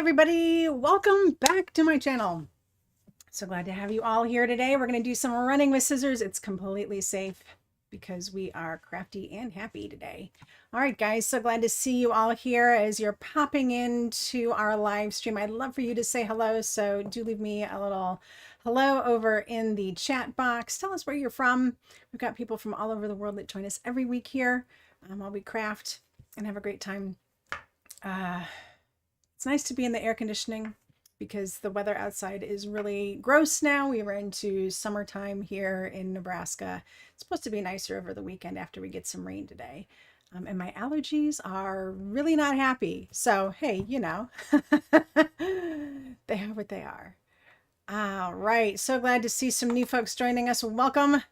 everybody, welcome back to my channel. So glad to have you all here today. We're going to do some running with scissors. It's completely safe because we are crafty and happy today. All right, guys, so glad to see you all here as you're popping into our live stream. I'd love for you to say hello, so do leave me a little hello over in the chat box. Tell us where you're from. We've got people from all over the world that join us every week here while we craft and have a great time. It's nice to be in the air conditioning because the weather outside is really gross now. We were into summertime here in Nebraska. It's supposed to be nicer over the weekend after we get some rain today. And my allergies are really not happy. So, hey, you know, they are what they are. All right. So glad to see some new folks joining us. Welcome.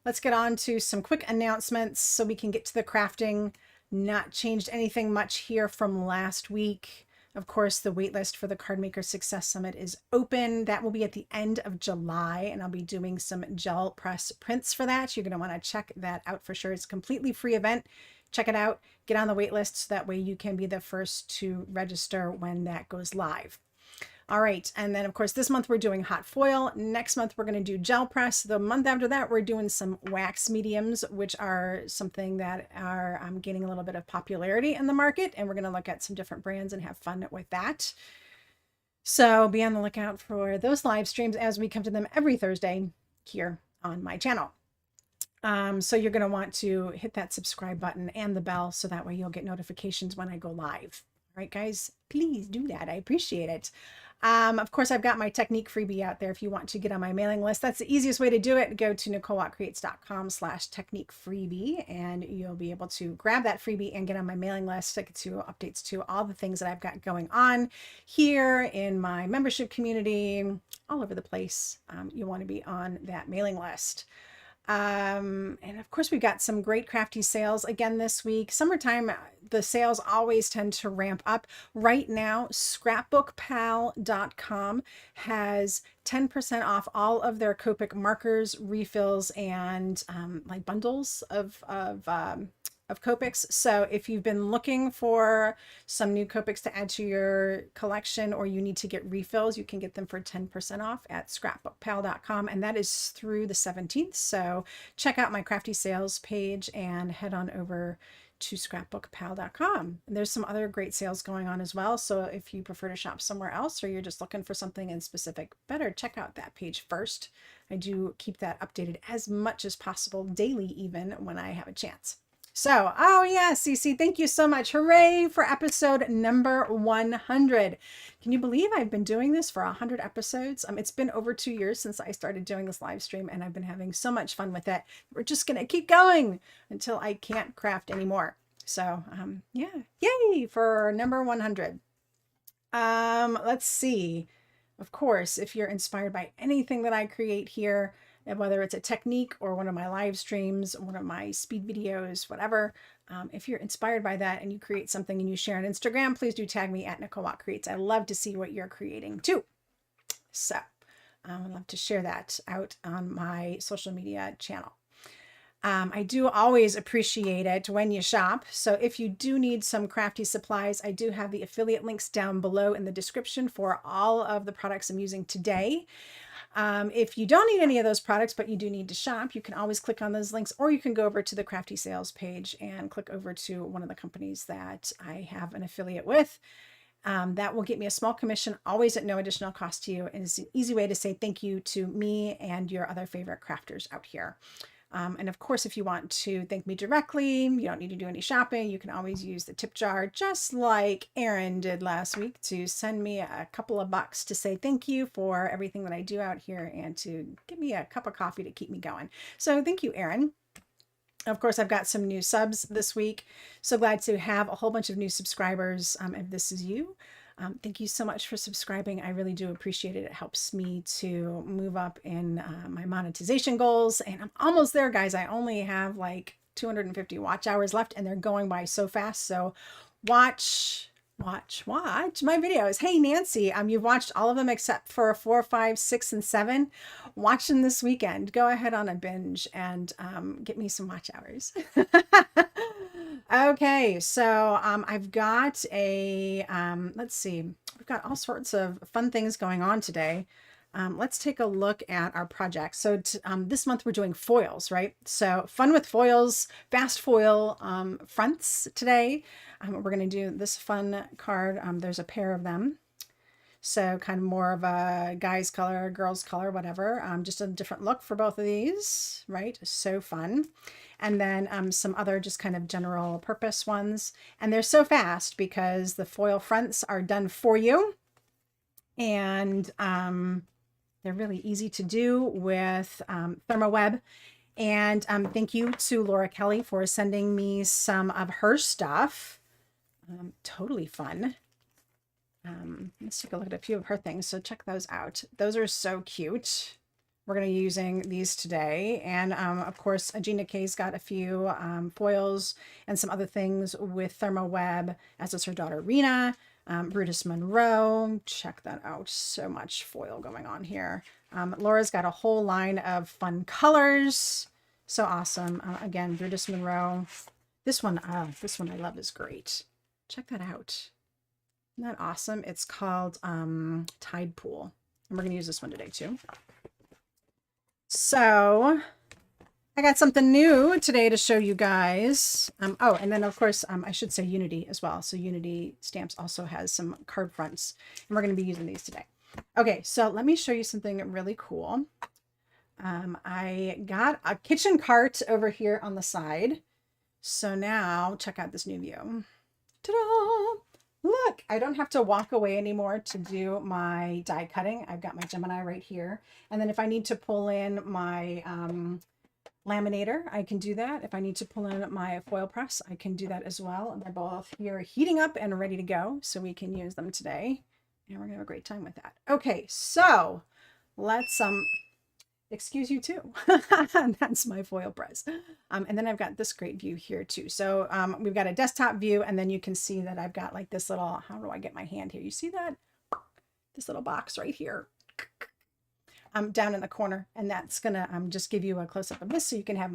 Let's get on to some quick announcements so we can get to the crafting. Not changed anything much here from last week. Of course, the waitlist for the Cardmaker Success Summit is open. That will be at the end of July, and I'll be doing some gel press prints for that. You're going to want to check that out for sure. It's a completely free event. Check it out. Get on the waitlist so that way you can be the first to register when that goes live. All right, and then of course this month we're doing hot foil. Next month we're going to do gel press. The month after that we're doing some wax mediums, which are something that are gaining a little bit of popularity in the market, and we're going to look at some different brands and have fun with that. So be on the lookout for those live streams as we come to them every Thursday here on my channel. So you're going to want to hit that subscribe button and the bell so that way you'll get notifications when I go live. All right, guys, please do that. I appreciate it. Of course, I've got my technique freebie out there if you want to get on my mailing list. That's the easiest way to do it. Go to NicoleWattCreates.com/technique freebie, and you'll be able to grab that freebie and get on my mailing list to get to updates to all the things that I've got going on here in my membership community, all over the place. You want to be on that mailing list. And of course, we've got some great crafty sales again this week. Summertime, the sales always tend to ramp up. Right now, scrapbookpal.com has 10% off all of their Copic markers, refills, and like bundles of Copics. So if you've been looking for some new Copics to add to your collection, or you need to get refills, you can get them for 10% off at scrapbookpal.com, and that is through the 17th. So check out my crafty sales page and head on over to scrapbookpal.com. And there's some other great sales going on as well. So if you prefer to shop somewhere else, or you're just looking for something in specific, better check out that page first. I do keep that updated as much as possible, daily even, when I have a chance. So, oh yeah, Cece, thank you so much. Hooray for episode number 100. Can you believe I've been doing this for 100 episodes? It's been over 2 years since I started doing this live stream, and I've been having so much fun with it. We're just going to keep going until I can't craft anymore. So, yeah, yay for number 100. Let's see. Of course, if you're inspired by anything that I create here, whether it's a technique or one of my live streams, one of my speed videos, whatever, if you're inspired by that and you create something and you share on Instagram, please do tag me at NicoleWattCreates. I love to see what you're creating too. So I'd love to share that out on my social media channel. I do always appreciate it when you shop. So if you do need some crafty supplies, I do have the affiliate links down below in the description for all of the products I'm using today. If you don't need any of those products, but you do need to shop, you can always click on those links, or you can go over to the crafty sales page and click over to one of the companies that I have an affiliate with. That will get me a small commission, always at no additional cost to you. And it's an easy way to say thank you to me and your other favorite crafters out here. And of course, if you want to thank me directly, you don't need to do any shopping. You can always use the tip jar, just like Erin did last week, to send me a couple of bucks to say thank you for everything that I do out here and to give me a cup of coffee to keep me going. So thank you, Erin. Of course, I've got some new subs this week. So glad to have a whole bunch of new subscribers. If this is you, thank you so much for subscribing. I really do appreciate it. It helps me to move up in my monetization goals. And I'm almost there, guys. I only have like 250 watch hours left, and they're going by so fast. So watch my videos. Hey, Nancy, you've watched all of them except for 4, 5, 6, and 7. Watch them this weekend. Go ahead on a binge and get me some watch hours. Okay, so I've got a, let's see, we've got all sorts of fun things going on today. Let's take a look at our project. So this month we're doing foils, right? So fun with foils, fast foil fronts today. We're going to do this fun card. There's a pair of them. So kind of more of a guy's color, girl's color, whatever. Just a different look for both of these, right? So fun. And then some other just kind of general purpose ones. And they're so fast because the foil fronts are done for you. And they're really easy to do with ThermoWeb. And thank you to Laura Kelly for sending me some of her stuff. Totally fun. Let's take a look at a few of her things. So check those out. Those are so cute. We're going to be using these today. And of course, Gina K's got a few foils and some other things with ThermoWeb, as is her daughter Rena. Brutus Monroe, check that out. So much foil going on here. Laura's got a whole line of fun colors. So awesome. Again, Brutus Monroe. This one I love is great. Check that out. Isn't that awesome? It's called Tide Pool. And we're going to use this one today too. So I got something new today to show you guys. Oh, and then of course, I should say Unity as well. So Unity Stamps also has some card fronts, and we're going to be using these today. Okay, so let me show you something really cool. I got a kitchen cart over here on the side. So now check out this new view. Ta-da! Look, I don't have to walk away anymore to do my die cutting. I've got my Gemini right here. And then if I need to pull in my laminator, I can do that. If I need to pull in my foil press, I can do that as well. And they're both here heating up and ready to go, so we can use them today. And we're gonna have a great time with that. Okay, so let's excuse you too. That's my foil press. And then I've got this great view here too. So we've got a desktop view, and then you can see that I've got like this little, how do I get my hand here? You see that? This little box right here. Down in the corner, and that's gonna just give you a close-up of this, so you can have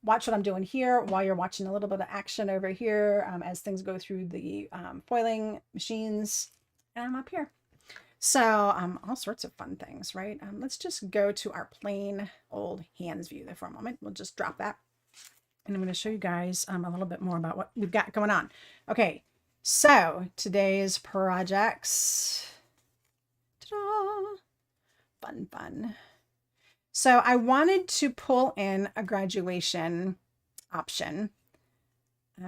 watch what I'm doing here while you're watching a little bit of action over here as things go through the foiling machines, and I'm up here. So all sorts of fun things, right? Let's just go to our plain old hands view there for a moment. We'll just drop that, and I'm going to show you guys a little bit more about what we've got going on. Okay, so today's projects. Ta-da! Fun. So I wanted to pull in a graduation option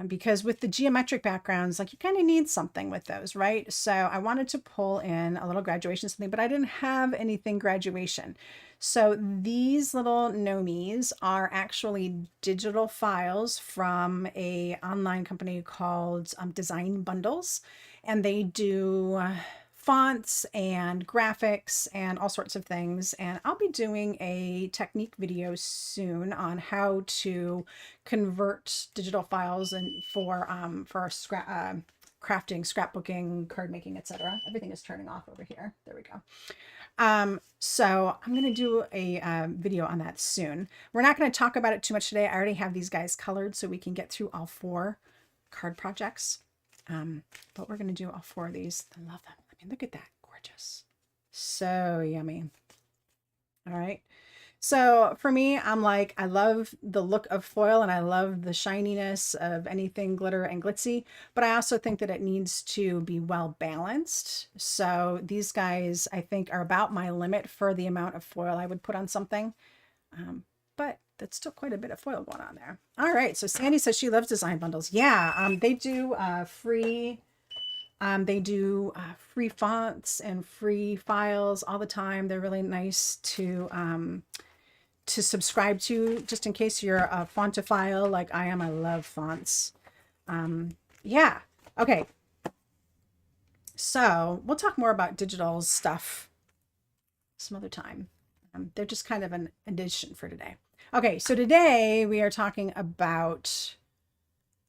because with the geometric backgrounds, like you kind of need something with those, right? So I wanted to pull in a little graduation something, but I didn't have anything graduation. So these little Gnomes are actually digital files from a online company called Design Bundles, and they do fonts and graphics and all sorts of things. And I'll be doing a technique video soon on how to convert digital files and for crafting, scrapbooking, card making, etc. Everything is turning off over here. There we go. So I'm going to do a video on that soon. We're not going to talk about it too much today. I already have these guys colored so we can get through all 4 card projects. But we're going to do all 4 of these. I love them. I mean, look at that. Gorgeous. So yummy. All right. So for me, I'm like, I love the look of foil and I love the shininess of anything glitter and glitzy, but I also think that it needs to be well balanced. So these guys, I think, are about my limit for the amount of foil I would put on something. But that's still quite a bit of foil going on there. All right. So Sandy says she loves design bundles. Yeah. They do free fonts and free files all the time. They're really nice to subscribe to, just in case you're a fontophile like I am. I love fonts. Yeah. Okay. So we'll talk more about digital stuff some other time. They're just kind of an addition for today. Okay. So today we are talking about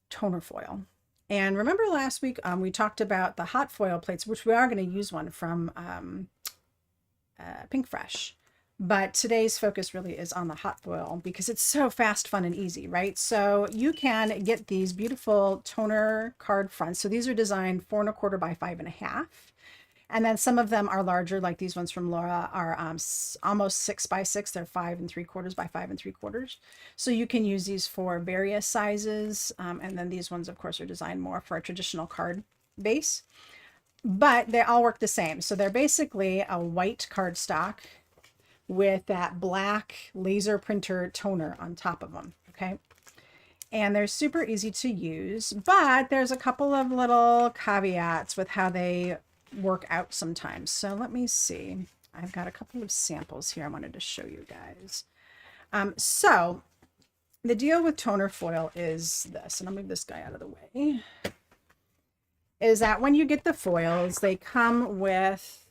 toner foil. And remember last week we talked about the hot foil plates, which we are going to use one from Pink Fresh. But today's focus really is on the hot foil because it's so fast, fun, and easy, right? So you can get these beautiful toner card fronts. So these are designed 4 1/4 by 5 1/2. And then some of them are larger, like these ones from Laura are almost 6 by 6. They're 5 3/4 by 5 3/4. So you can use these for various sizes. And then these ones, of course, are designed more for a traditional card base. But they all work the same. So they're basically a white cardstock with that black laser printer toner on top of them. Okay. And they're super easy to use, but there's a couple of little caveats with how they work out sometimes. So let me see. I've got a couple of samples here I wanted to show you guys. So the deal with toner foil is this, and I'll move this guy out of the way, is that when you get the foils, they come with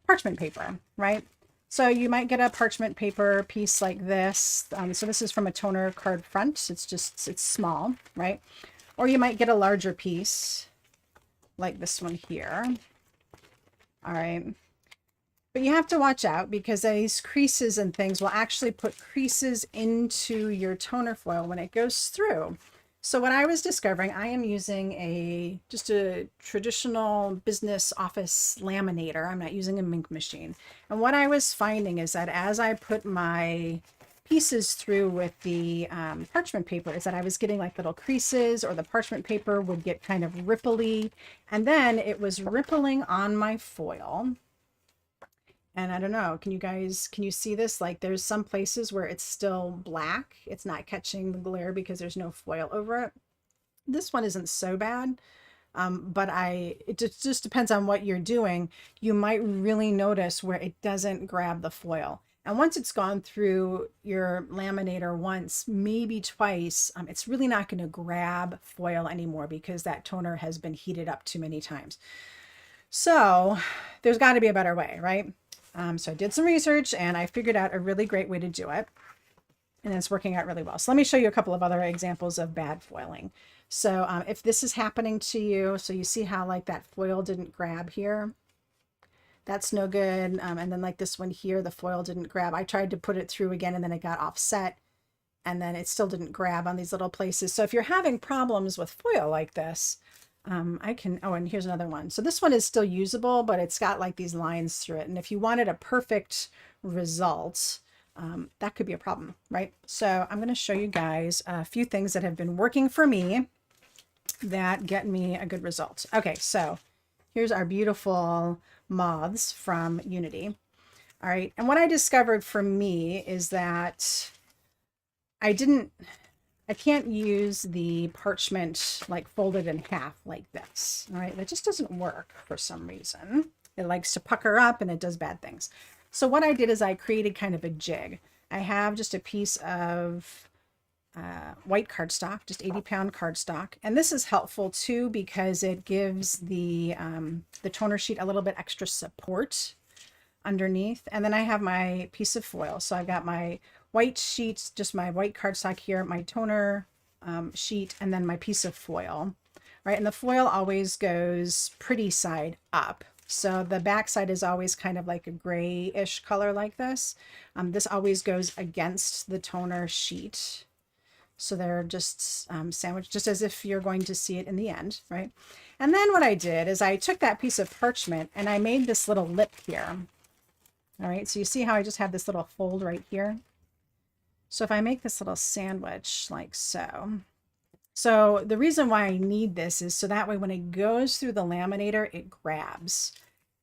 parchment paper, right? So you might get a parchment paper piece like this. So this is from a toner card front. It's small, right? Or you might get a larger piece like this one here. All right. But you have to watch out because these creases and things will actually put creases into your toner foil when it goes through. So what I was discovering, I am using just a traditional business office laminator. I'm not using a ink machine. And what I was finding is that as I put my pieces through with the parchment paper, is that I was getting like little creases, or the parchment paper would get kind of ripply. And then it was rippling on my foil. And I don't know, can you see this? Like there's some places where it's still black. It's not catching the glare because there's no foil over it. This one isn't so bad, but it just depends on what you're doing. You might really notice where it doesn't grab the foil. And once it's gone through your laminator once, maybe twice, it's really not going to grab foil anymore because that toner has been heated up too many times. So there's got to be a better way, right? So I did some research and I figured out a really great way to do it. And it's working out really well. So let me show you a couple of other examples of bad foiling. So if this is happening to you, so you see how like that foil didn't grab here. That's no good. And then like this one here, the foil didn't grab. I tried to put it through again and then it got offset. And then it still didn't grab on these little places. So if you're having problems with foil like this, oh, and here's another one. So this one is still usable, but it's got like these lines through it. And if you wanted a perfect result, that could be a problem, right? So I'm going to show you guys a few things that have been working for me that get me a good result. Okay, so here's our beautiful moths from Unity. All right, and what I discovered for me is that I can't use the parchment like folded in half like this. All right, that just doesn't work for some reason. It likes to pucker up and it does bad things. So what I did is I created kind of a jig. I have just a piece of white cardstock, just 80-pound cardstock. And this is helpful too because it gives the toner sheet a little bit extra support underneath. And then I have my piece of foil. So I've got my white sheets, just my white cardstock here, my toner sheet, and then my piece of foil, right? And the foil always goes pretty side up. So the back side is always kind of like a grayish color like this. This always goes against the toner sheet. So they're just sandwiched, just as if you're going to see it in the end, right? And then what I did is I took that piece of parchment and I made this little lip here. All right, so you see how I just have this little fold right here? So if I make this little sandwich like so. So the reason why I need this is so that way when it goes through the laminator, it grabs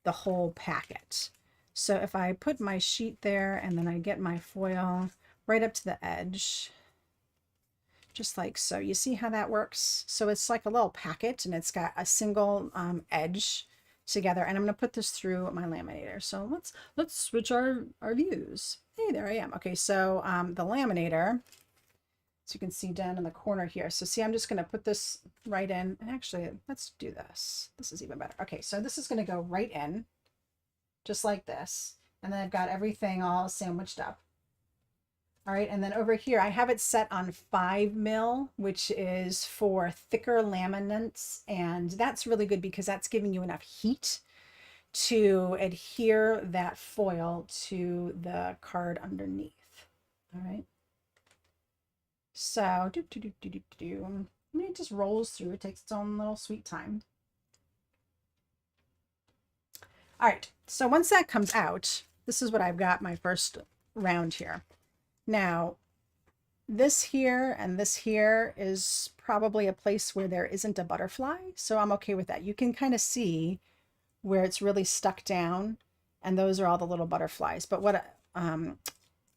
the whole packet. So if I put my sheet there and then I get my foil right up to the edge, just like so. You see how that works? So it's like a little packet and it's got a single edge together, and I'm going to put this through my laminator. So let's switch our views. Hey, there I am. Okay, so the laminator, so you can see down in the corner here. So see, I'm just going to put this right in, and actually let's do this. This is even better. Okay, so this is going to go right in just like this, and then I've got everything all sandwiched up. All right, and then over here, I have it set on 5 mil, which is for thicker laminates. And that's really good because that's giving you enough heat to adhere that foil to the card underneath. All right. So, I mean, it just rolls through. It takes its own little sweet time. All right, so once that comes out, this is what I've got my first round here. Now, this here and this here is probably a place where there isn't a butterfly, so I'm okay with that. You can kind of see where it's really stuck down, and those are all the little butterflies. But what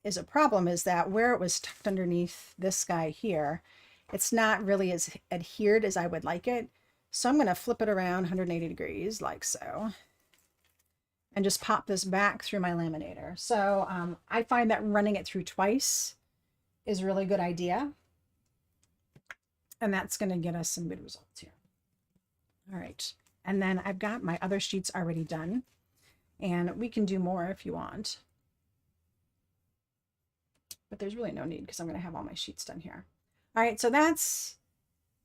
is a problem is that where it was tucked underneath this guy here, it's not really as adhered as I would like it. So I'm going to flip it around 180 degrees like so, and just pop this back through my laminator. So I find that running it through twice is a really good idea. And that's going to get us some good results here. All right. And then I've got my other sheets already done, and we can do more if you want. But there's really no need because I'm going to have all my sheets done here. All right. So that's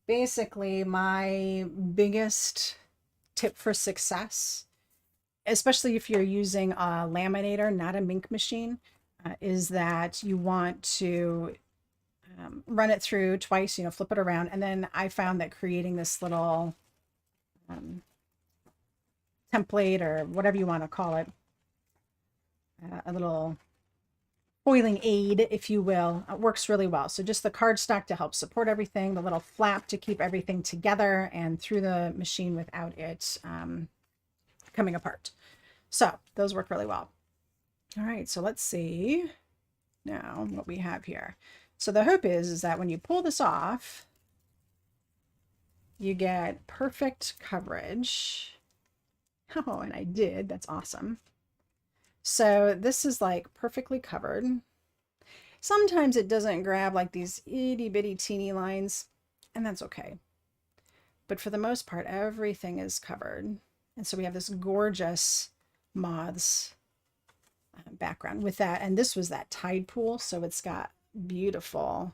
basically my biggest tip for success, especially if you're using a laminator, not a Mink machine, is that you want to run it through twice, flip it around. And then I found that creating this little template, or whatever you want to call it, a little foiling aid, if you will, works really well. So just the cardstock to help support everything, the little flap to keep everything together and through the machine without it coming apart. So those work really well. All right, so let's see now what we have here. So the hope is that when you pull this off, you get perfect coverage. Oh, and I did. That's awesome. So this is like perfectly covered. Sometimes it doesn't grab like these itty bitty teeny lines, and that's okay. But for the most part, everything is covered. And so we have this gorgeous Moths background with that. And this was that tide pool. So it's got beautiful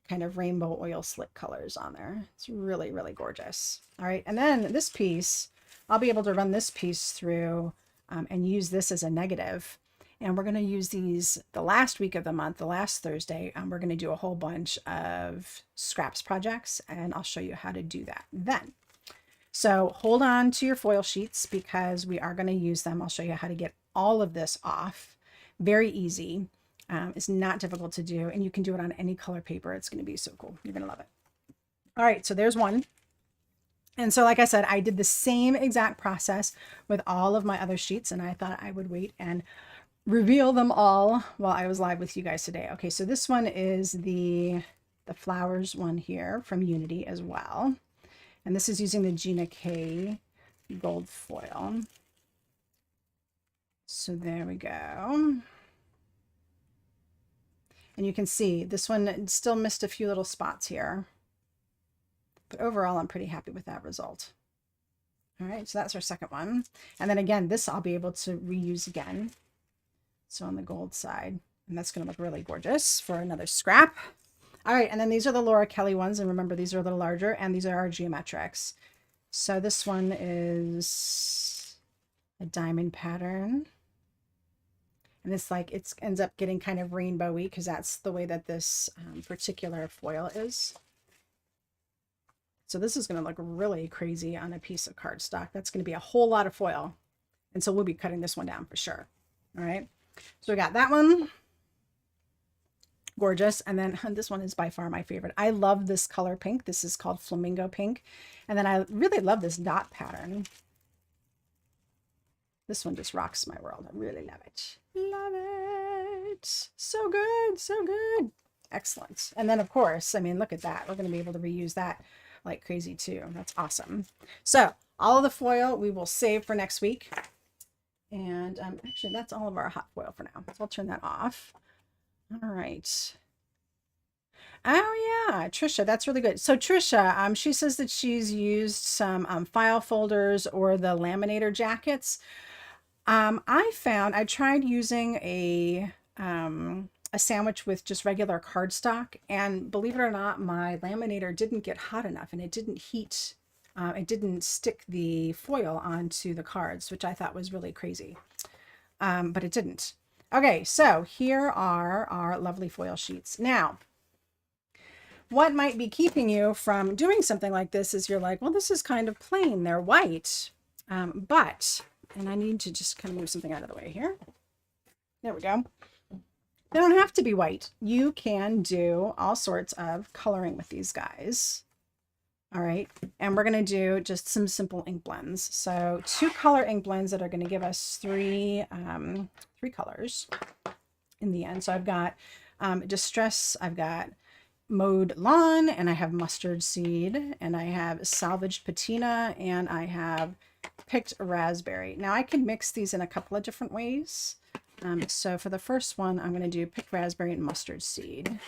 kind of rainbow oil slick colors on there. It's really, really gorgeous. All right. And then this piece, I'll be able to run this piece through and use this as a negative. And we're going to use these the last week of the month, the last Thursday. We're going to do a whole bunch of scraps projects, and I'll show you how to do that then. So hold on to your foil sheets because we are going to use them. I'll show you how to get all of this off. Very easy. It's not difficult to do, and you can do it on any color paper. It's going to be so cool. You're going to love it. All right, so there's one. And so, like I said, I did the same exact process with all of my other sheets, and I thought I would wait and reveal them all while I was live with you guys today. Okay, so this one is the flowers one here from Unity as well. And this is using the Gina K gold foil. So there we go. And you can see this one still missed a few little spots here. But overall, I'm pretty happy with that result. All right, so that's our second one. And then again, this I'll be able to reuse again. So on the gold side, and that's going to look really gorgeous for another scrap. All right, and then these are the Laura Kelly ones. And remember, these are a little larger, and these are our geometrics. So this one is a diamond pattern. And it's like, it ends up getting kind of rainbowy because that's the way that this particular foil is. So this is going to look really crazy on a piece of cardstock. That's going to be a whole lot of foil. And so we'll be cutting this one down for sure. All right. So we got that one. Gorgeous. And then this one is by far my favorite. I love this color pink. This is called Flamingo pink. And then I really love this dot pattern. This one just rocks my world. I really love it. Love it. So good. So good. Excellent. And then of course, I mean, look at that. We're going to be able to reuse that like crazy too. That's awesome. So all of the foil we will save for next week. And actually that's all of our hot foil for now. So I'll turn that off. All right. Oh yeah, Trisha, that's really good. So Trisha, she says that she's used some file folders or the laminator jackets. I tried using a sandwich with just regular cardstock, and believe it or not, my laminator didn't get hot enough, and it didn't heat. It didn't stick the foil onto the cards, which I thought was really crazy, but it didn't. Okay, so here are our lovely foil sheets. Now, what might be keeping you from doing something like this is you're like, well, this is kind of plain. They're white, but And I need to just kind of move something out of the way here. There we go. They don't have to be white. You can do all sorts of coloring with these guys. All right. And we're going to do just some simple ink blends. So 2 color ink blends that are going to give us three colors in the end. So I've got Distress, I've got Mowed Lawn, and I have Mustard Seed, and I have Salvaged Patina, and I have Picked Raspberry. Now I can mix these in a couple of different ways. So for the first one, I'm going to do Picked Raspberry and Mustard Seed.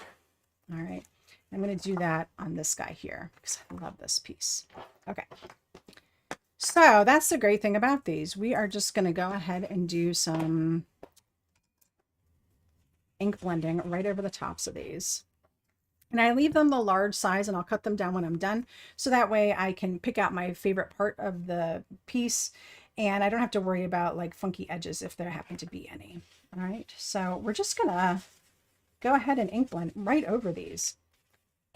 All right. I'm going to do that on this guy here because I love this piece. Okay. So that's the great thing about these. We are just going to go ahead and do some ink blending right over the tops of these. And I leave them the large size and I'll cut them down when I'm done. So that way I can pick out my favorite part of the piece and I don't have to worry about like funky edges if there happen to be any. All right. So we're just going to go ahead and ink blend right over these.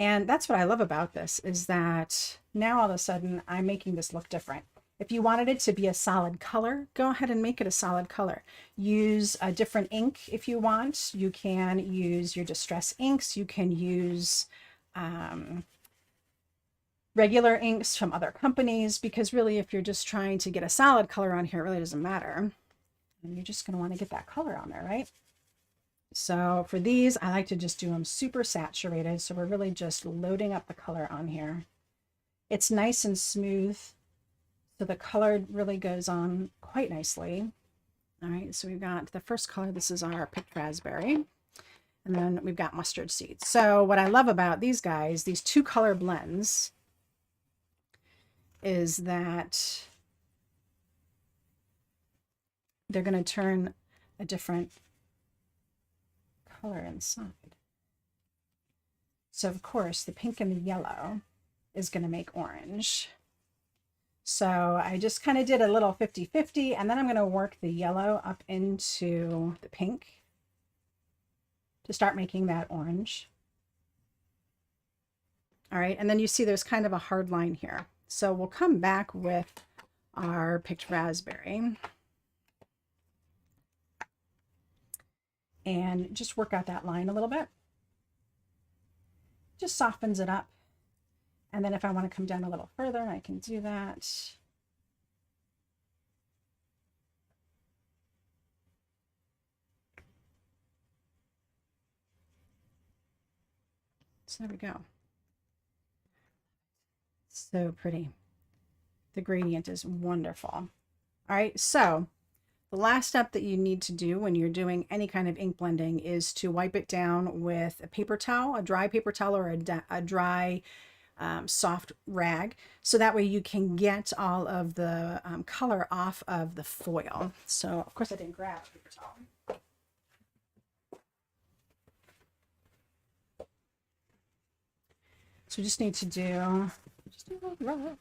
And that's what I love about this is that now all of a sudden I'm making this look different. If you wanted it to be a solid color, go ahead and make it a solid color. Use a different ink if you want. You can use your Distress inks. You can use regular inks from other companies because really if you're just trying to get a solid color on here, it really doesn't matter. And you're just going to want to get that color on there, right? So for these, I like to just do them super saturated. So we're really just loading up the color on here. It's nice and smooth. So the color really goes on quite nicely. All right, so we've got the first color. This is our Picked Raspberry. And then we've got Mustard Seeds. So what I love about these guys, these 2 color blends, is that they're going to turn a different color inside. So of course the pink and the yellow is going to make orange. So I just kind of did a little 50-50 and then I'm going to work the yellow up into the pink to start making that orange. All right, and then you see there's kind of a hard line here. So we'll come back with our Picked Raspberry and just work out that line a little bit. Just softens it up. And then if I want to come down a little further, I can do that. So there we go. So pretty. The gradient is wonderful. All right, so the last step that you need to do when you're doing any kind of ink blending is to wipe it down with a paper towel, a dry paper towel or a dry soft rag. So that way you can get all of the color off of the foil. So of course I didn't grab a paper towel. So we just need to do, and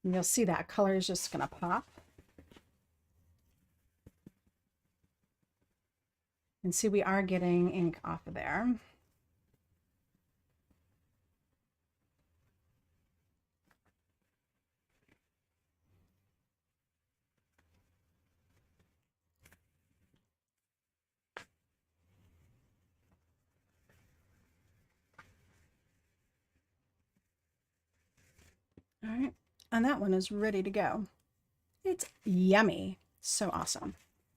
you'll see that color is just going to pop. And see, we are getting ink off of there. All right, and that one is ready to go. It's yummy. So awesome.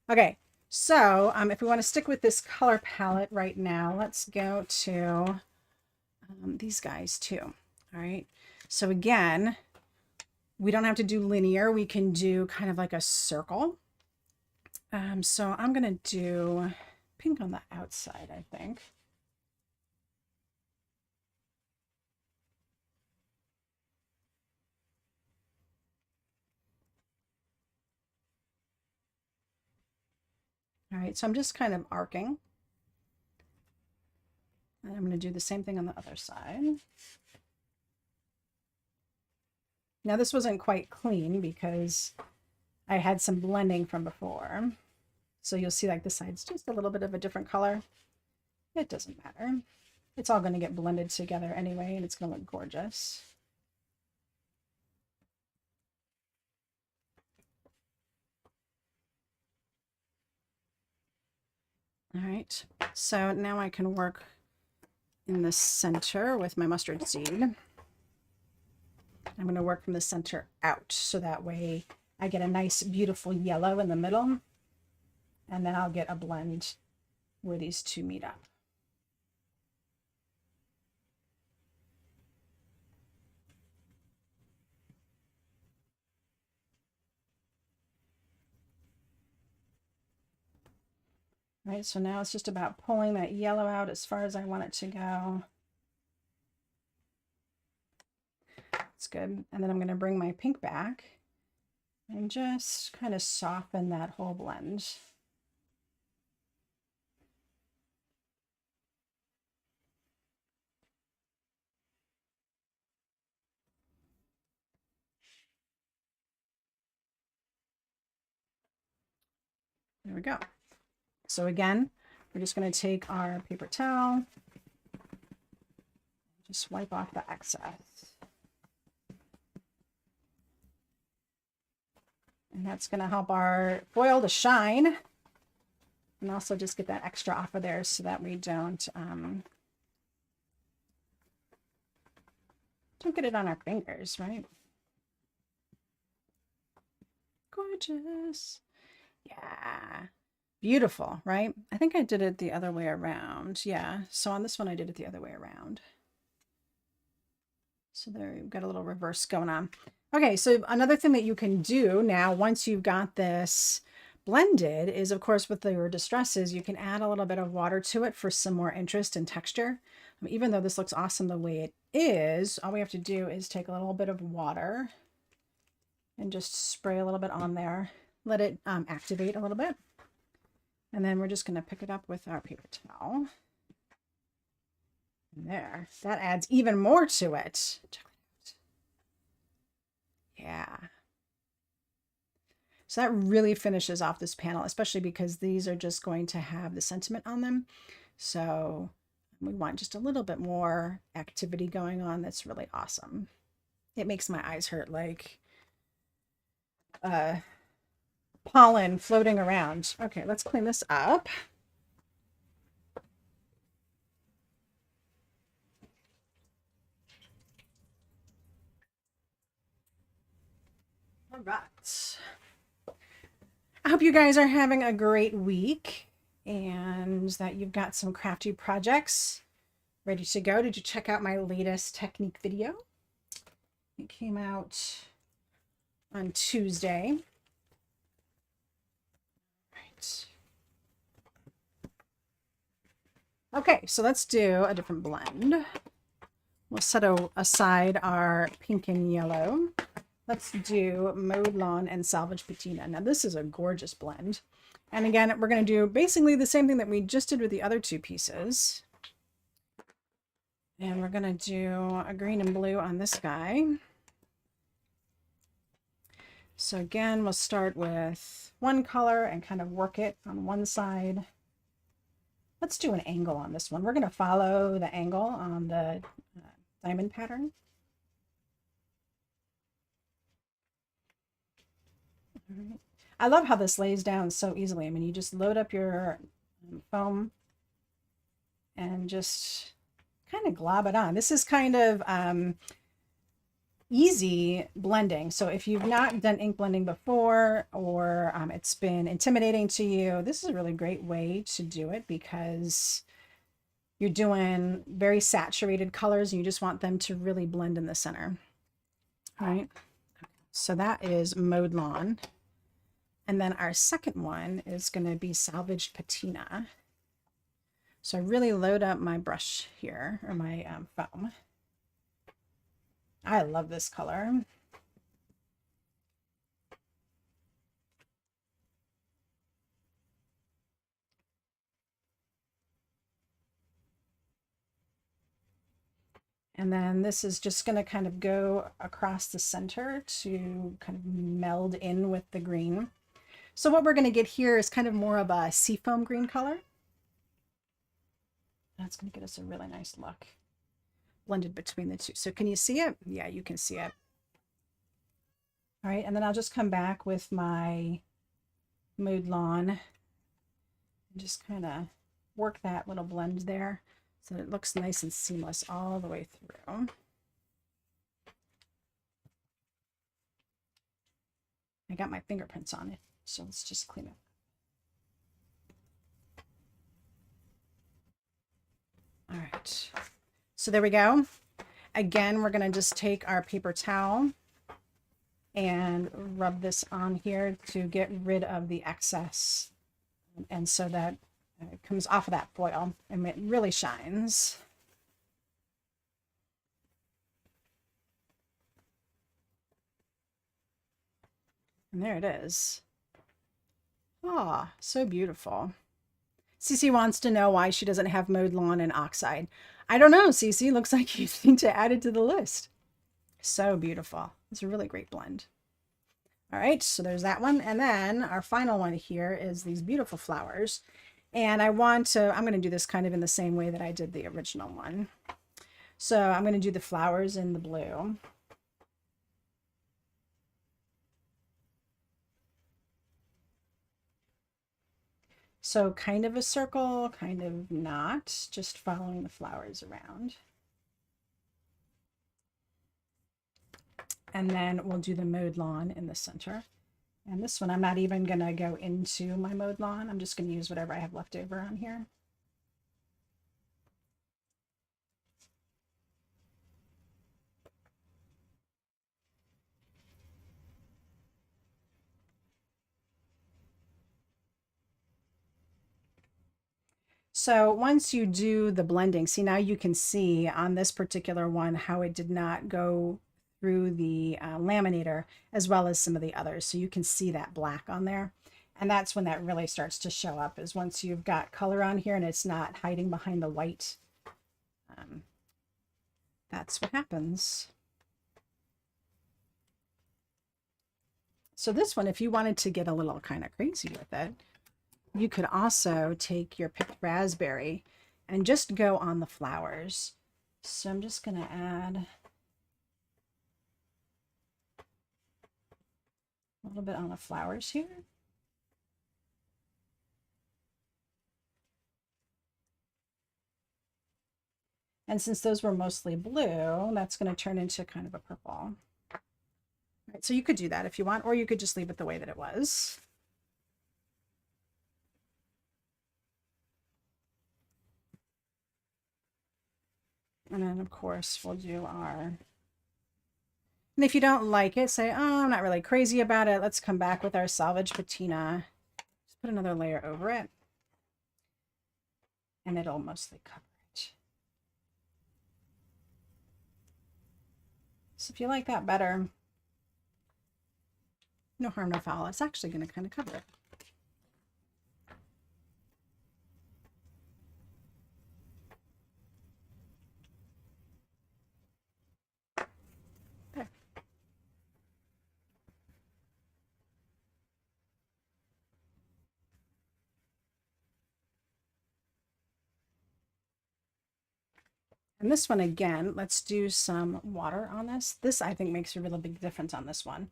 Okay, so if we want to stick with this color palette right now, let's go to these guys too. All right, so again, we don't have to do linear. We can do kind of like a circle. So I'm going to do pink on the outside, I think. All right, so I'm just kind of arcing. And I'm going to do the same thing on the other side. Now this wasn't quite clean because I had some blending from before. So you'll see like this side's just a little bit of a different color. It doesn't matter. It's all going to get blended together anyway, and it's going to look gorgeous. All right, so now I can work in the center with my mustard seed. I'm going to work from the center out, so that way I get a nice, beautiful yellow in the middle, and then I'll get a blend where these two meet up. All right, so now it's just about pulling that yellow out as far as I want it to go. That's good. And then I'm going to bring my pink back and just kind of soften that whole blend. There we go. So again, we're just going to take our paper towel, just wipe off the excess. And that's going to help our foil to shine, and also just get that extra off of there so that we don't get it on our fingers, right? Gorgeous. Yeah. Beautiful, right? I think I did it the other way around. Yeah. So on this one, I did it the other way around. So there, you've got a little reverse going on. Okay, so another thing that you can do now, once you've got this blended, is of course with your distresses, you can add a little bit of water to it for some more interest and texture. Even though this looks awesome the way it is, all we have to do is take a little bit of water and just spray a little bit on there. Let it activate a little bit. And then we're just going to pick it up with our paper towel. And there, that adds even more to it. Check it out. Yeah. So that really finishes off this panel, especially because these are just going to have the sentiment on them. So we want just a little bit more activity going on. That's really awesome. It makes my eyes hurt like pollen floating around. Okay, let's clean this up. All right. I hope you guys are having a great week and that you've got some crafty projects ready to go. Did you check out my latest technique video? It came out on Tuesday. Right. Okay, so let's do a different blend. We'll set aside our pink and yellow. Let's do Mowed Lawn and Salvage Patina. Now this is a gorgeous blend. And again, we're going to do basically the same thing that we just did with the other two pieces. And we're going to do a green and blue on this guy. So again, we'll start with one color and kind of work it on one side. Let's do an angle on this one. We're going to follow the angle on the diamond pattern. All right. I love how this lays down so easily. I mean, you just load up your foam and just kind of glob it on. This is kind of easy blending. So if you've not done ink blending before, or it's been intimidating to you, this is a really great way to do it because you're doing very saturated colors and you just want them to really blend in the center. All right. So that is Mowed Lawn. And then our second one is going to be Salvaged Patina. So I really load up my brush here, or my foam. I love this color. And then this is just going to kind of go across the center to kind of meld in with the green. So what we're going to get here is kind of more of a seafoam green color. That's going to get us a really nice look blended between the two. So can you see it? Yeah, you can see it. All right, and then I'll just come back with my Mowed Lawn and just kind of work that little blend there so that it looks nice and seamless all the way through. I got my fingerprints on it, so let's just clean it. All right, so there we go. Again, we're going to just take our paper towel and rub this on here to get rid of the excess, and so that it comes off of that foil and it really shines. And there it is. Ah, so beautiful. Cece wants to know why she doesn't have mowed lawn and oxide. I don't know, Cece. Looks like you need to add it to the list. So beautiful. It's a really great blend. All right, so there's that one. And then our final one here is these beautiful flowers. And I'm going to do this kind of in the same way that I did the original one. So I'm going to do the flowers in the blue. So kind of a circle, kind of not, just following the flowers around. And then we'll do the mowed lawn in the center. And this one, I'm not even going to go into my mowed lawn. I'm just going to use whatever I have left over on here. So once you do the blending, see, now you can see on this particular one how it did not go through the laminator as well as some of the others. So you can see that black on there. And that's when that really starts to show up, is once you've got color on here and it's not hiding behind the white. That's what happens. So this one, if you wanted to get a little kind of crazy with it, you could also take your picked raspberry and just go on the flowers. So I'm just going to add a little bit on the flowers here. And since those were mostly blue, that's going to turn into kind of a purple. All right, so you could do that if you want, or you could just leave it the way that it was. And then, of course, we'll do our... And if you don't like it, say, oh, I'm not really crazy about it. Let's come back with our salvage patina. Just put another layer over it. And it'll mostly cover it. So if you like that better, no harm, no foul. It's actually going to kind of cover it. And this one again, let's do some water on this. This, I think, makes a really big difference on this one.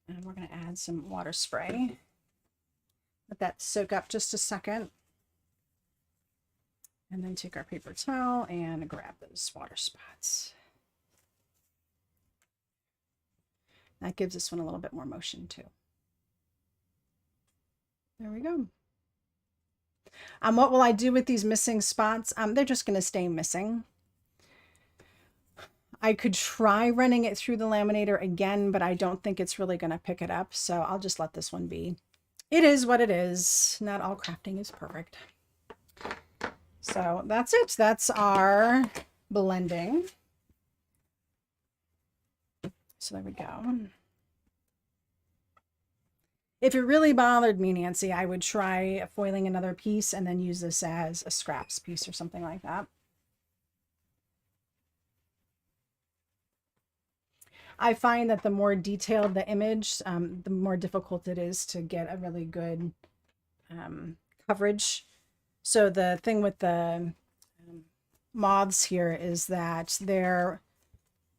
And we're going to add some water spray. Let that soak up just a second. And then take our paper towel and grab those water spots. That gives this one a little bit more motion too. There we go. What will I do with these missing spots? They're just going to stay missing. I could try running it through the laminator again, but I don't think it's really going to pick it up. So I'll just let this one be. It is what it is. Not all crafting is perfect. So that's it. That's our blending. So there we go. If it really bothered me, Nancy, I would try foiling another piece and then use this as a scraps piece or something like that. I find that the more detailed the image, the more difficult it is to get a really good coverage. So the thing with the moths here is that they're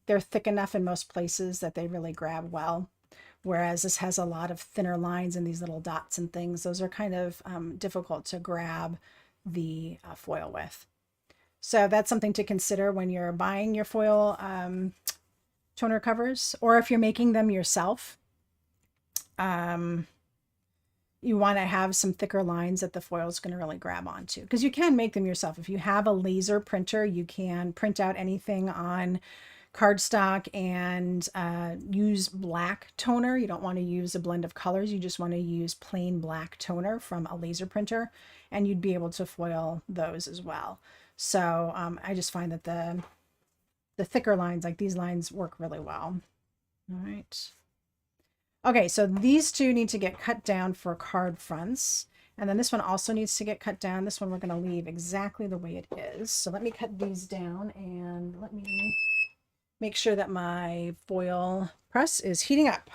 thick enough in most places that they really grab well. Whereas this has a lot of thinner lines and these little dots and things. Those are kind of difficult to grab the foil with. So that's something to consider when you're buying your foil toner covers, or if you're making them yourself. You want to have some thicker lines that the foil is going to really grab onto, because you can make them yourself. If you have a laser printer, you can print out anything on cardstock and use black toner. You don't want to use a blend of colors. You just want to use plain black toner from a laser printer, and you'd be able to foil those as well. So I just find that the thicker lines, like these lines, work really well. All right. Okay, so these two need to get cut down for card fronts. And then this one also needs to get cut down. This one we're going to leave exactly the way it is. So let me cut these down, and let me make sure that my foil press is heating up.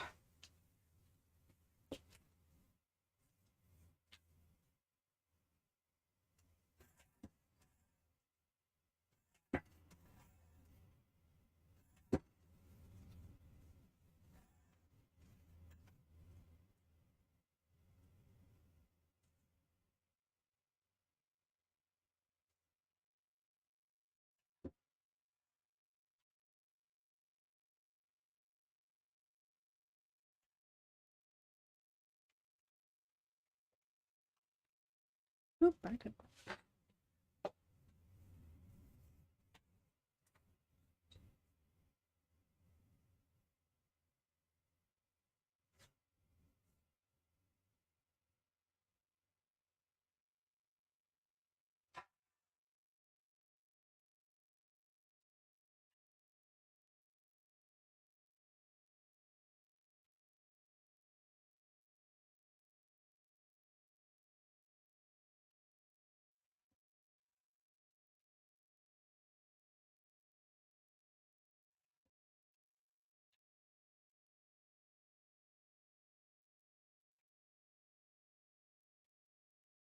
Oop, I could.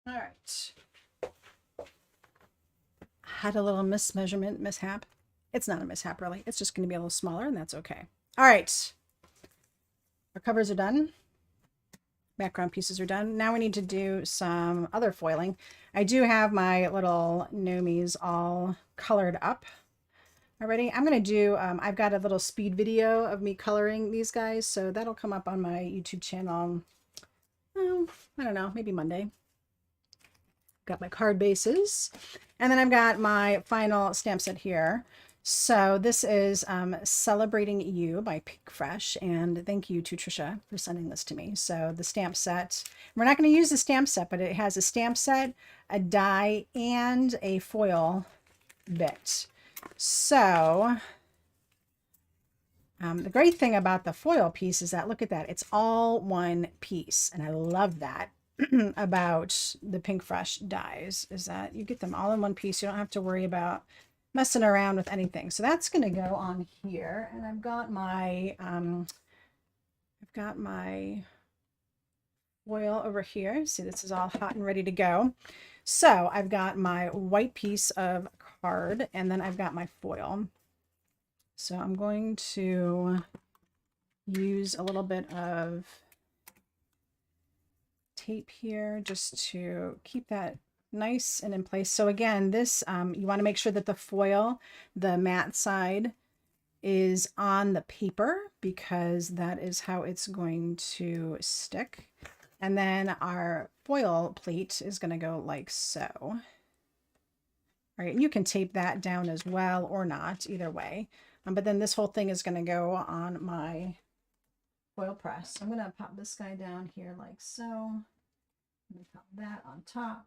All right. Had a little mismeasurement mishap. It's not a mishap, really. It's just going to be a little smaller, and that's okay. All right. Our covers are done. Background pieces are done. Now we need to do some other foiling. I do have my little Gnomes all colored up already. I'm going to do, I've got a little speed video of me coloring these guys, so that'll come up on my YouTube channel, I don't know, maybe Monday. Got my card bases, and then I've got my final stamp set here. So this is Celebrating You by Pink Fresh, and thank you to Trisha for sending this to me. So the stamp set, we're not going to use the stamp set, but it has a stamp set, a die, and a foil bit. So the great thing about the foil piece is that, look at that, it's all one piece, and I love that about the Pink Fresh dies, is that you get them all in one piece. You don't have to worry about messing around with anything. So that's going to go on here, and I've got my foil over here. See, this is all hot and ready to go. So I've got my white piece of card, and then I've got my foil. So I'm going to use a little bit of tape here just to keep that nice and in place. So again, this you want to make sure that the foil, the matte side, is on the paper, because that is how it's going to stick. And then our foil plate is going to go like so. All right, and you can tape that down as well or not, either way. But then this whole thing is going to go on my foil press. I'm going to pop this guy down here like so. Let me pop that on top.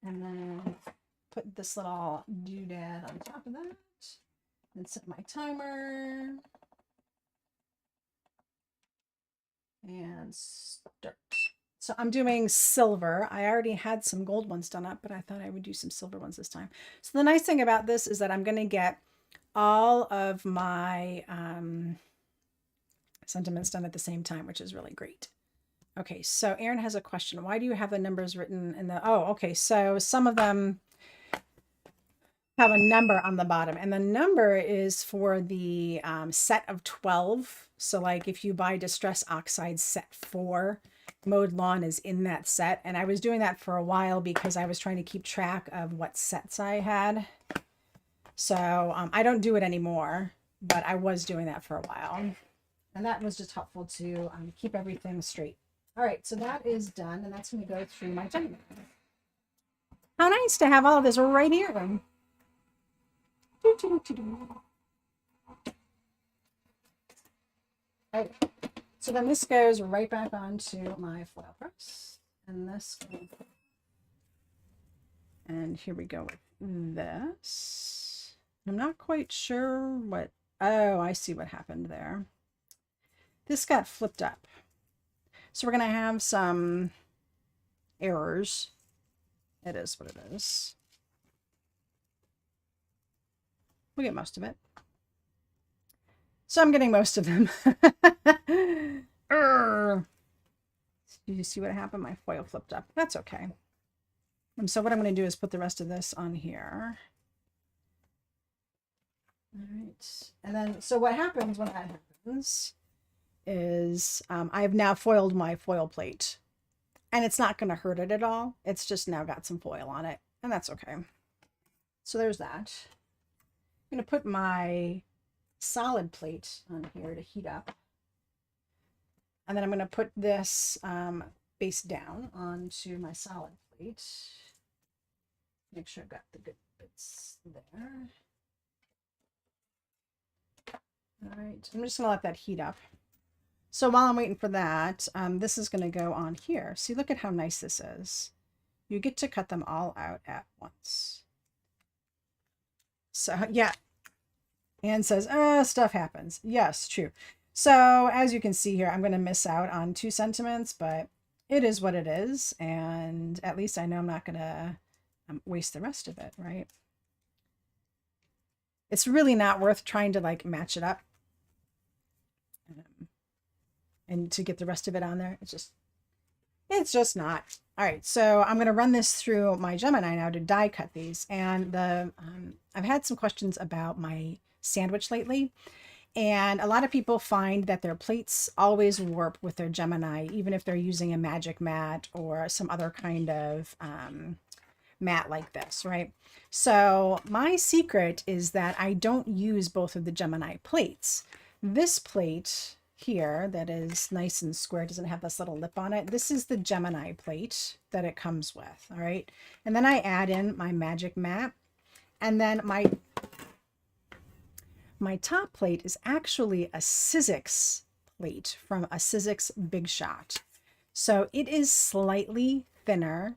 And then put this little doodad on top of that. And set my timer. And start. So I'm doing silver. I already had some gold ones done up, but I thought I would do some silver ones this time. So the nice thing about this is that I'm going to get all of my sentiments done at the same time, which is really great. Okay, so Erin has a question. Why do you have the numbers written in the... Oh, okay, so some of them have a number on the bottom, and the number is for the set of 12. So like if you buy Distress Oxide set 4, mowed lawn is in that set. And I was doing that for a while because I was trying to keep track of what sets I had. So I don't do it anymore, but I was doing that for a while. And that was just helpful to keep everything straight. All right, so that is done, and that's going to go through my Gemini. How nice to have all of this right here. Right. So then this goes right back onto my foil press, and this goes. And here we go with this. I'm not quite sure what. Oh, I see what happened there. This got flipped up. So we're going to have some errors. It is what it is. We'll get most of it. So I'm getting most of them. Did you see what happened? My foil flipped up. That's okay. And so what I'm going to do is put the rest of this on here. All right. And then, so what happens when that happens is I've now foiled my foil plate. And it's not going to hurt it at all. It's just now got some foil on it. And that's okay. So there's that. I'm going to put my solid plate on here to heat up. And then I'm going to put this base down onto my solid plate. Make sure I've got the good bits there. All right, I'm just going to let that heat up. So while I'm waiting for that, this is going to go on here. See, look at how nice this is. You get to cut them all out at once. So, yeah. Anne says, stuff happens. Yes, true. So as you can see here, I'm going to miss out on 2 sentiments, but it is what it is. And at least I know I'm not going to waste the rest of it, right? It's really not worth trying to like match it up and to get the rest of it on there. It's just not. All right, so I'm going to run this through my Gemini now to die cut these. And I've had some questions about my sandwich lately. And a lot of people find that their plates always warp with their Gemini, even if they're using a magic mat or some other kind of mat like this, right? So my secret is that I don't use both of the Gemini plates. This plate here that is nice and square, doesn't have this little lip on it. This is the Gemini plate that it comes with, all right? And then I add in my magic mat, and then my top plate is actually a Sizzix plate from a Sizzix Big Shot. So it is slightly thinner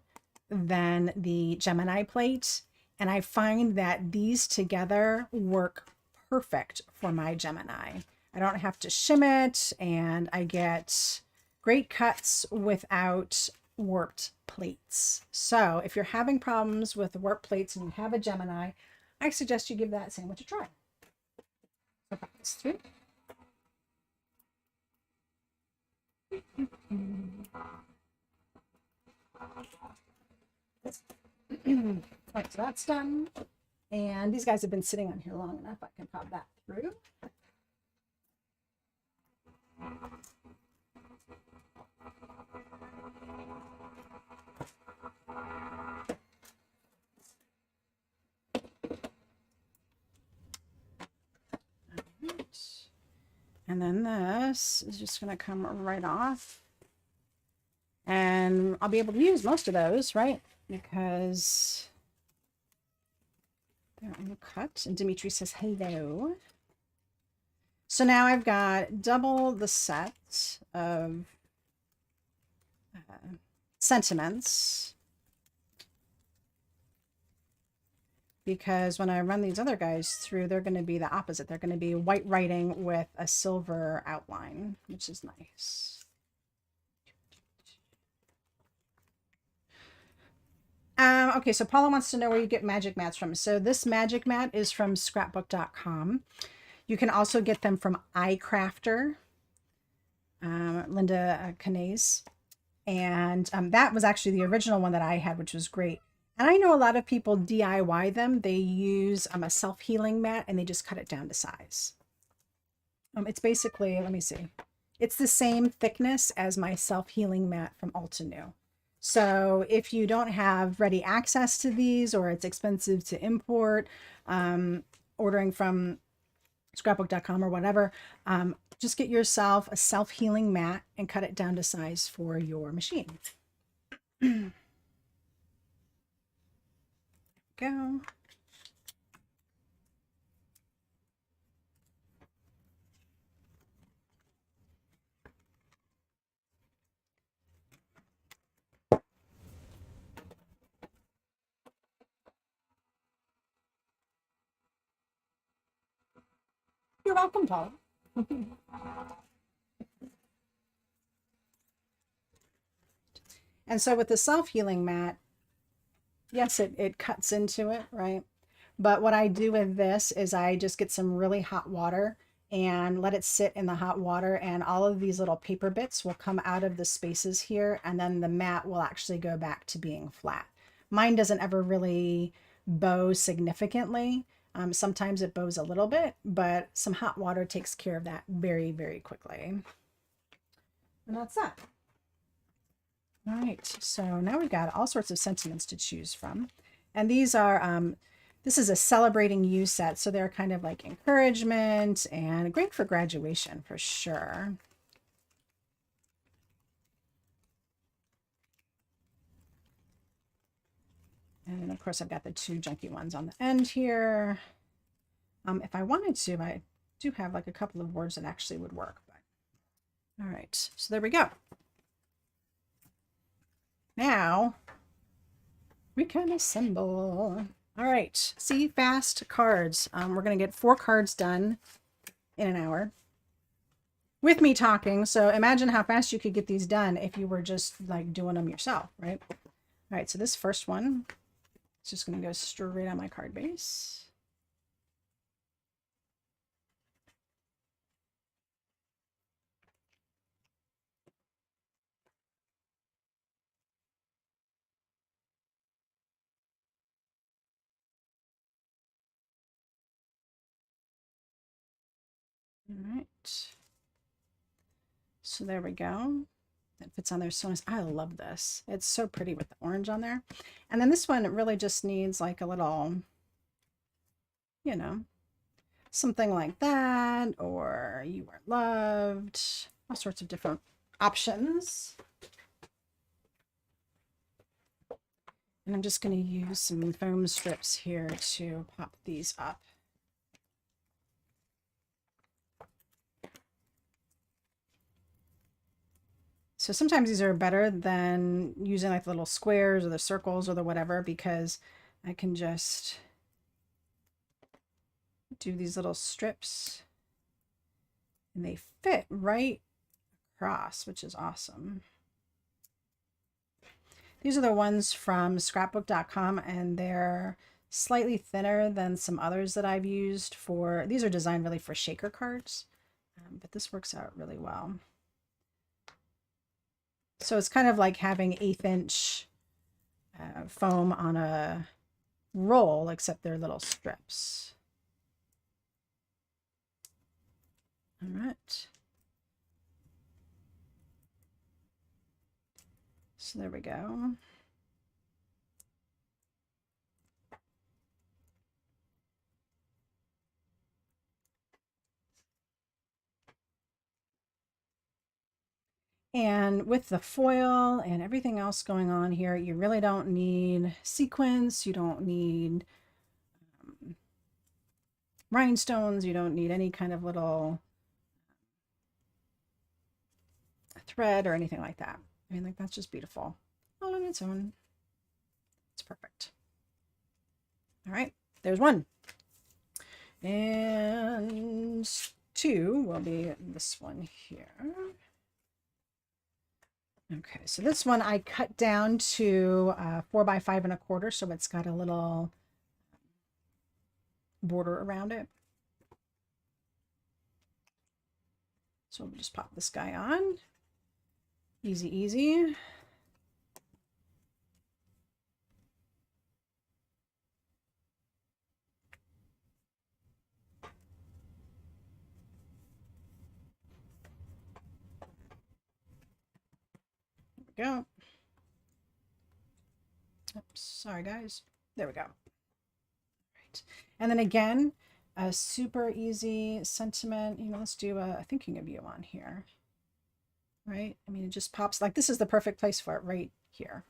than the Gemini plate, and I find that these together work perfect for my Gemini. I don't have to shim it, and I get great cuts without warped plates. So if you're having problems with warped plates and you have a Gemini, I suggest you give that sandwich a try. So pop this through. Right, so that's done. And these guys have been sitting on here long enough. I can pop that through. And then this is just going to come right off. And I'll be able to use most of those, right? Because they're uncut. And Dimitri says hello. So now I've got double the set of sentiments. Because when I run these other guys through, they're going to be the opposite. They're going to be white writing with a silver outline, which is nice. Okay, so Paula wants to know where you get magic mats from. So this magic mat is from scrapbook.com. You can also get them from iCrafter, Linda Canese. And that was actually the original one that I had, which was great. And I know a lot of people DIY them. They use a self-healing mat and they just cut it down to size. It's basically, let me see. It's the same thickness as my self-healing mat from Altenew. So if you don't have ready access to these, or it's expensive to import, ordering from scrapbook.com or whatever, just get yourself a self-healing mat and cut it down to size for your machine. Go. You're welcome, Paul. And so with the self-healing mat, yes, it cuts into it, right? But what I do with this is I just get some really hot water and let it sit in the hot water, and all of these little paper bits will come out of the spaces here, and then the mat will actually go back to being flat. Mine doesn't ever really bow significantly. Sometimes it bows a little bit, but some hot water takes care of that very, very quickly. And that's that. All right, so now we've got all sorts of sentiments to choose from. And these are, this is a celebrating you set, so they're kind of like encouragement and great for graduation for sure. And of course, I've got the two junky ones on the end here. If I wanted to, I do have like a couple of words that actually would work. But all right, so there we go. Now we can assemble. All right, see, fast cards. We're going to get 4 cards done in an hour with me talking. So imagine how fast you could get these done if you were just like doing them yourself, right? All right, so this first one is just going to go straight on my card base. All right. So there we go. That fits on there so nice. I love this. It's so pretty with the orange on there. And then this one, it really just needs like a little, you know, something like that, or you are loved, all sorts of different options. And I'm just going to use some foam strips here to pop these up. So sometimes these are better than using like the little squares or the circles or the whatever, because I can just do these little strips and they fit right across, which is awesome. These are the ones from scrapbook.com, and they're slightly thinner than some others that I've used for, these are designed really for shaker cards, but this works out really well. So it's kind of like having 1/8 inch foam on a roll, except they're little strips. All right. So there we go. And with the foil and everything else going on here, you really don't need sequins. You don't need rhinestones. You don't need any kind of little thread or anything like that. I mean, like, that's just beautiful all on its own. It's perfect. All right, there's one. And 2 will be this one here. Okay, so this one I cut down to 4 by 5 1/4, so it's got a little border around it. So we'll just pop this guy on. Easy, easy. go. Oops, sorry guys. There we go. Right. And then again, a super easy sentiment. You know, let's do a thinking of you on here. Right? I mean, it just pops like this is the perfect place for it right here.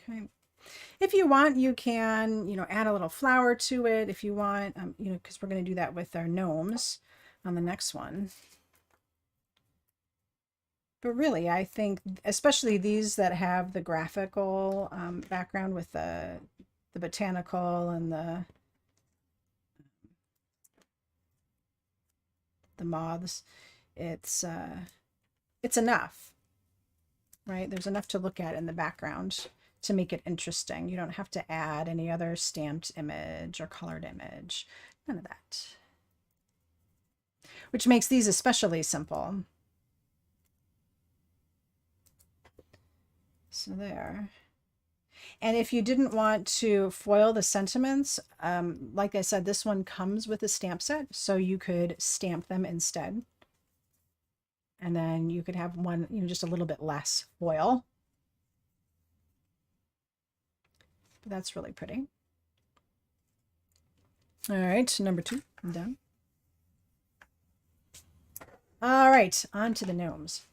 Okay. If you want, you can, you know, add a little flower to it if you want, you know, because we're going to do that with our gnomes on the next one. But really, I think, especially these that have the graphical background with the botanical and the moths, it's enough, right? There's enough to look at in the background to make it interesting. You don't have to add any other stamped image or colored image, none of that. Which makes these especially simple. So there. And if you didn't want to foil the sentiments, like I said, this one comes with a stamp set, so you could stamp them instead. And then you could have one, you know, just a little bit less foil. But that's really pretty. All right, number 2, I'm done. All right, on to the gnomes.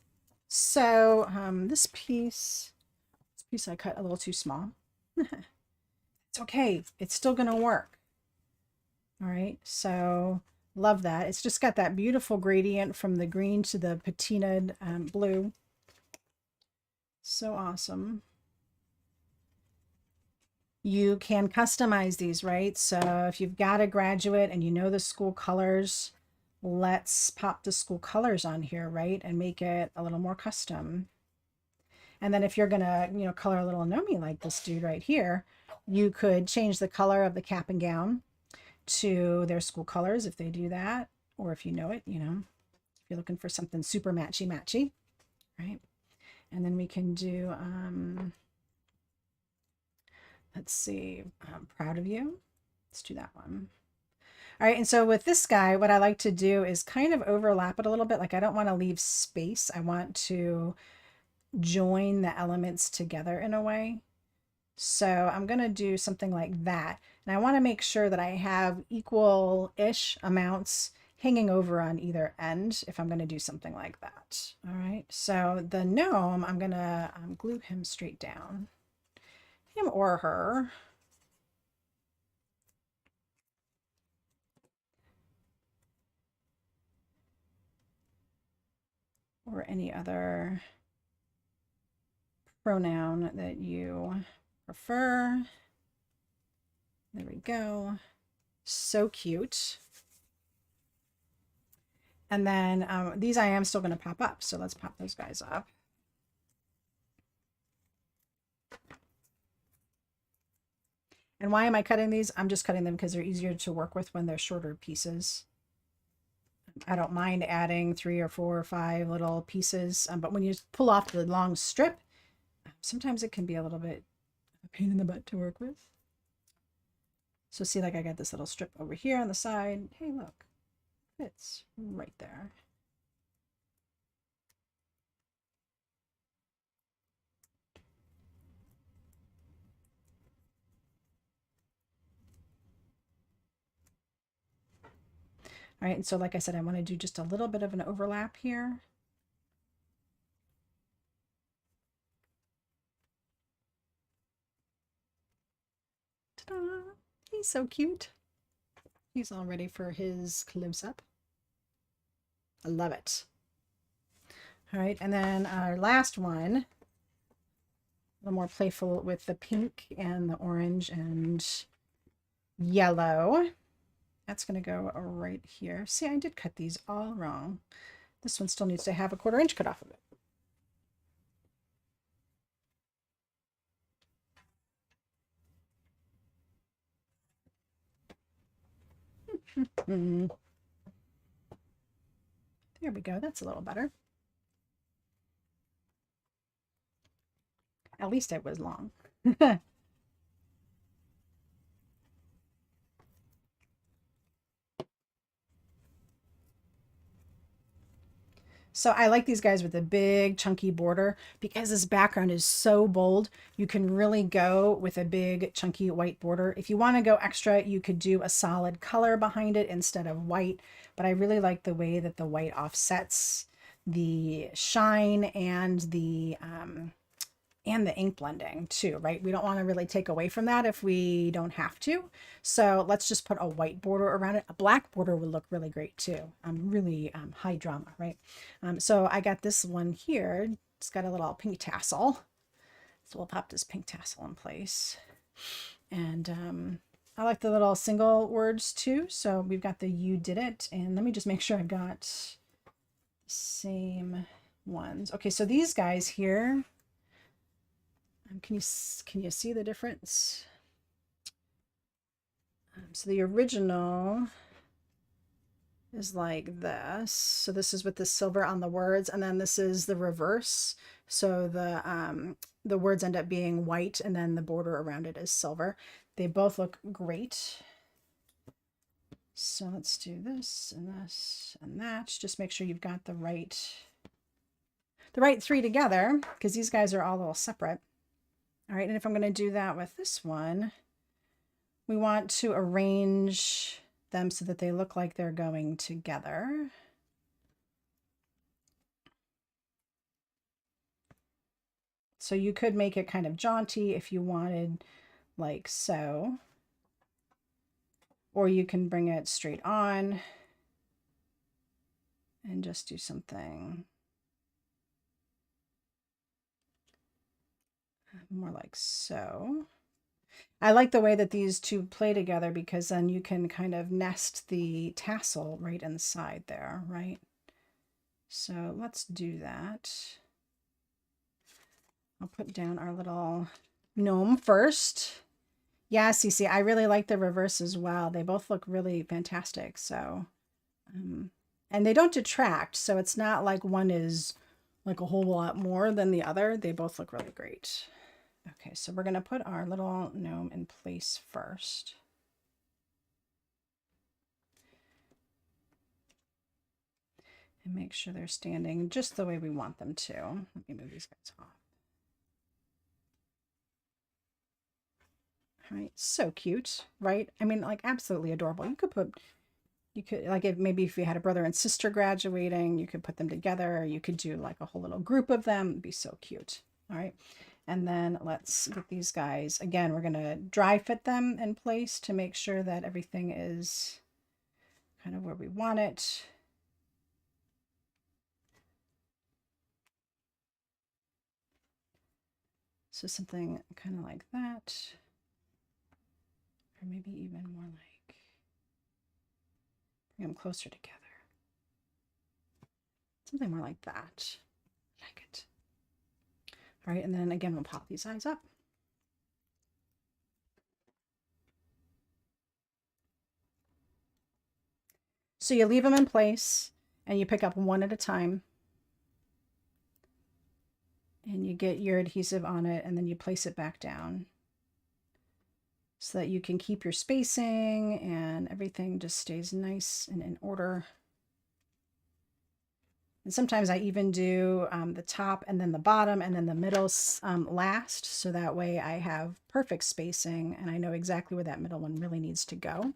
So this piece I cut a little too small. It's okay. It's still going to work. All right. So love that. It's just got that beautiful gradient from the green to the patinaed blue. So awesome. You can customize these, right? So if you've got a graduate and you know the school colors, let's pop the school colors on here, right? And make it a little more custom. And then if you're going to, you know, color a little Nomi like this dude right here, you could change the color of the cap and gown to their school colors if they do that. Or if you know it, you know, if you're looking for something super matchy, right? And then we can do, let's see, I'm proud of you. Let's do that one. All right, and so with this guy, what I like to do is kind of overlap it a little bit. Like I don't want to leave space. I want to join the elements together in a way. So I'm going to do something like that. And I want to make sure that I have equal-ish amounts hanging over on either end if I'm going to do something like that. All right, so the gnome, I'm going to glue him straight down. Him or her. Or any other pronoun that you prefer. There we go. So cute. And then these I am still going to pop up. So let's pop those guys up. And why am I cutting these? I'm just cutting them because they're easier to work with when they're shorter pieces. I don't mind adding 3 or 4 or 5 little pieces, but when you pull off the long strip, sometimes it can be a little bit of a pain in the butt to work with. So see, like I got this little strip over here on the side. Hey, look, fits right there. All right, and so like I said, I want to do just a little bit of an overlap here. Ta-da! He's so cute. He's all ready for his close-up. I love it. All right, and then our last one, a little more playful with the pink and the orange and yellow. That's going to go right here. See, I did cut these all wrong. This one still needs to have a 1/4 inch cut off of it. There we go. That's a little better. At least it was long. So I like these guys with a big chunky border because this background is so bold. You can really go with a big chunky white border. If you want to go extra, you could do a solid color behind it instead of white. But I really like the way that the white offsets the shine and the ink blending too, right? We don't want to really take away from that if we don't have to. So let's just put a white border around it. A black border would look really great too. Really high drama, right? So I got this one here. It's got a little pink tassel. So we'll pop this pink tassel in place. And I like the little single words too. So we've got the "you did it." And let me just make sure I've got the same ones. Okay, so these guys here, can you see the difference? So the original is like this. So this is with the silver on the words, and then this is the reverse. So the words end up being white, and then the border around it is silver. They both look great. So let's do this and this and that. Just make sure you've got the right three together, because these guys are all a little separate. All right, and if I'm going to do that with this one, we want to arrange them so that they look like they're going together. So you could make it kind of jaunty if you wanted, like so. Or you can bring it straight on and just do something more like so. I like the way that these two play together, because then you can kind of nest the tassel right inside there, right? So let's do that. I'll put down our little gnome first. Yeah, Cece, I really like the reverse as well. They both look really fantastic. So, and they don't detract. So it's not like one is like a whole lot more than the other. They both look really great. Okay, so we're going to put our little gnome in place first. And make sure they're standing just the way we want them to. Let me move these guys off. All right, so cute, right? I mean, like absolutely adorable. You could like if you had a brother and sister graduating, you could put them together. You could do like a whole little group of them. It'd be so cute. All right. And then let's get these guys, again, we're going to dry fit them in place to make sure that everything is kind of where we want it. So something kind of like that, or maybe even more like, bring them closer together. Something more like that. I like it. All right, and then again, we'll pop these eyes up. So you leave them in place and you pick up one at a time. And you get your adhesive on it, and then you place it back down so that you can keep your spacing and everything just stays nice and in order. And sometimes I even do the top and then the bottom and then the middle last, so that way I have perfect spacing and I know exactly where that middle one really needs to go.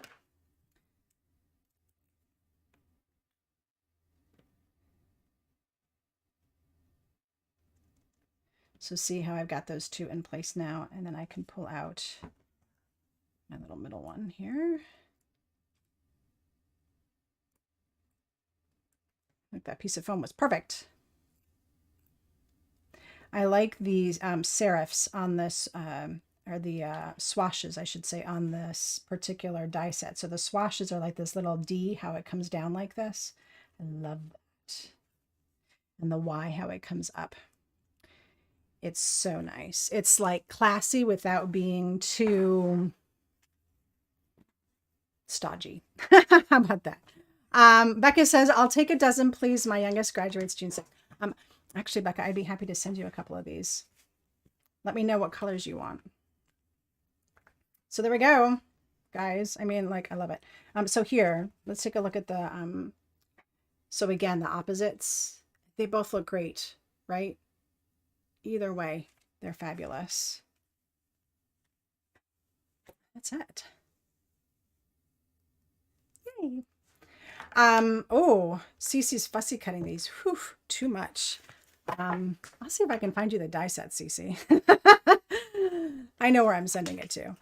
So see how I've got those two in place now, and then I can pull out my little middle one here. Like that piece of foam was perfect. I like these serifs on this, or the swashes, I should say, on this particular die set. So the swashes are like this little D, how it comes down like this. I love that. And the Y, how it comes up. It's so nice. It's like classy without being too stodgy. How about that? Becca says, I'll take a dozen, please. My youngest graduates June 6th. Actually, Becca, I'd be happy to send you a couple of these. Let me know what colors you want. So there we go, guys. I mean, like, I love it. So here, let's take a look at the, so again, the opposites. They both look great, right? Either way, they're fabulous. That's it. Yay. Oh, Cece's fussy cutting these. Whew, too much. I'll see if I can find you the die set, Cece. I know where I'm sending it to.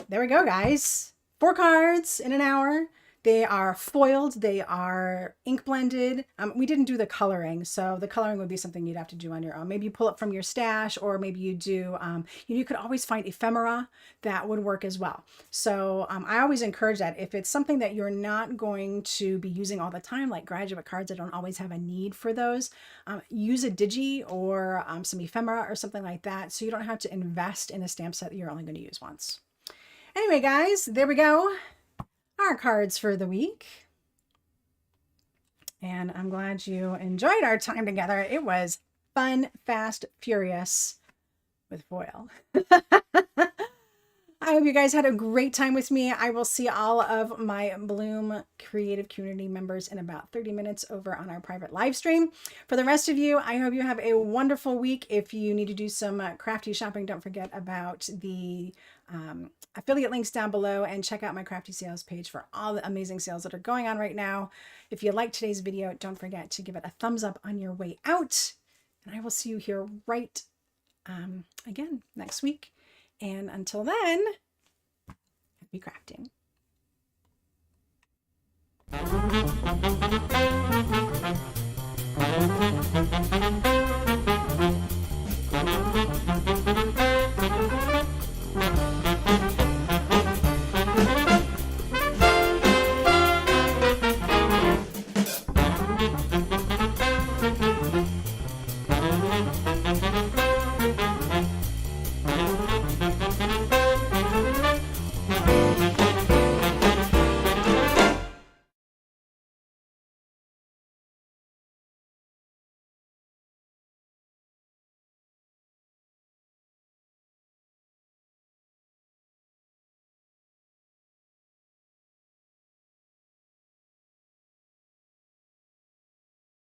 There we go, guys. 4 cards in an hour. They are foiled. They are ink blended. We didn't do the coloring, so the coloring would be something you'd have to do on your own. Maybe you pull it from your stash, or maybe you do, you could always find ephemera that would work as well. So I always encourage that if it's something that you're not going to be using all the time, like graduate cards, I don't always have a need for those. Use a digi or some ephemera or something like that, so you don't have to invest in a stamp set that you're only going to use once. Anyway, guys, there we go. Our cards for the week. And I'm glad you enjoyed our time together. It was fun, fast, furious with foil. I hope you guys had a great time with me. I will see all of my Bloom Creative Community members in about 30 minutes over on our private live stream. For the rest of you, I hope you have a wonderful week. If you need to do some crafty shopping, don't forget about the affiliate links down below, and check out my crafty sales page for all the amazing sales that are going on right now. If you liked today's video, don't forget to give it a thumbs up on your way out. And I will see you here right again next week. And until then, happy crafting.